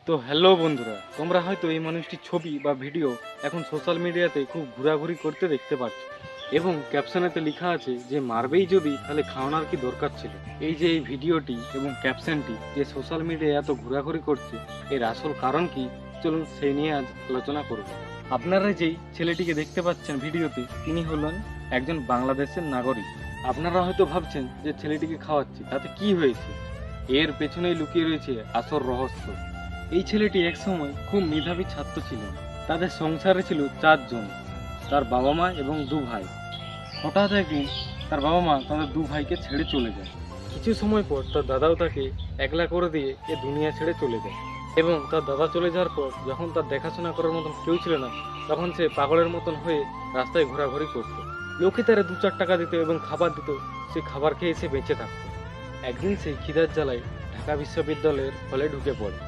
তো হ্যালো বন্ধুরা, তোমরা হয়তো এই মানুষটির ছবি বা ভিডিও এখন সোশ্যাল মিডিয়াতে খুব ঘোরাঘুরি করতে দেখতে পাচ্ছ এবং ক্যাপশনেতে লেখা আছে যে মারবেই যদি তাহলে খাওয়ানোর কি দরকার ছিল। এই যে এই ভিডিওটি এবং ক্যাপশনটি যে সোশ্যাল মিডিয়ায় এত ঘোরাঘুরি করছে, এর আসল কারণ কি, চলুন সেই নিয়ে আজ আলোচনা করব। আপনারা যেই ছেলেটিকে দেখতে পাচ্ছেন ভিডিওতে, তিনি হলেন একজন বাংলাদেশের নাগরিক। আপনারা হয়তো ভাবছেন যে ছেলেটিকে খাওয়াচ্ছে তাতে কি হয়েছে, এর পেছনেই লুকিয়ে রয়েছে আসল রহস্য। এই ছেলেটি একসময় খুব মেধাবী ছাত্র ছিলেন। তাদের সংসারে ছিল 4 জন, তার বাবা মা এবং 2 ভাই। হঠাৎ একদিন তার বাবা মা তাদের 2 ভাইকে ছেড়ে চলে যায়। কিছু সময় পর তার দাদাও তাকে একলা করে দিয়ে এ দুনিয়া ছেড়ে চলে যায়। এবং তার দাদা চলে যাওয়ার পর যখন তার দেখাশোনা করার মতন কেউ ছিল না, তখন সে পাগলের মতন হয়ে রাস্তায় ঘোরাঘুরি করত। লোকে তারা 2-4 টাকা দিত এবং খাবার দিত, সে খাবার খেয়ে সে বেঁচে থাকত। একদিন সেই খিদার জ্বালায় ঢাকা বিশ্ববিদ্যালয়ের হলে ঢুকে পড়ে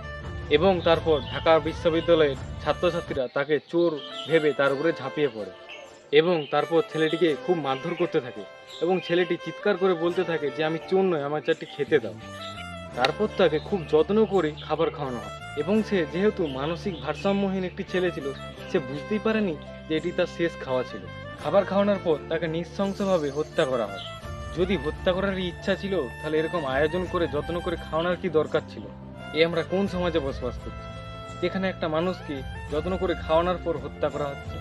এবং তারপর ঢাকা বিশ্ববিদ্যালয়ের ছাত্রছাত্রীরা তাকে চোর ভেবে তার উপরে ঝাঁপিয়ে পড়ে এবং তারপর ছেলেটিকে খুব মারধর করতে থাকে এবং ছেলেটি চিৎকার করে বলতে থাকে যে আমি চোর নয়, আমার চারটি খেতে দাও। তারপর তাকে খুব যত্ন করে খাবার খাওয়ানো হয় এবং সে যেহেতু মানসিক ভারসাম্যহীন একটি ছেলে ছিল, সে বুঝতেই পারেনি যে এটি তার শেষ খাওয়া ছিল। খাবার খাওয়ানোর পর তাকে নৃশংসভাবে হত্যা করা হয়। যদি হত্যা করার ইচ্ছা ছিল তাহলে এরকম আয়োজন করে যত্ন করে খাওয়ানোর কি দরকার ছিল? আমরা কোন সমাজে বসবাস করছি যেখানে একটা মানুষকে যত্ন করে খাওয়ানোর পর হত্যা করা হচ্ছে?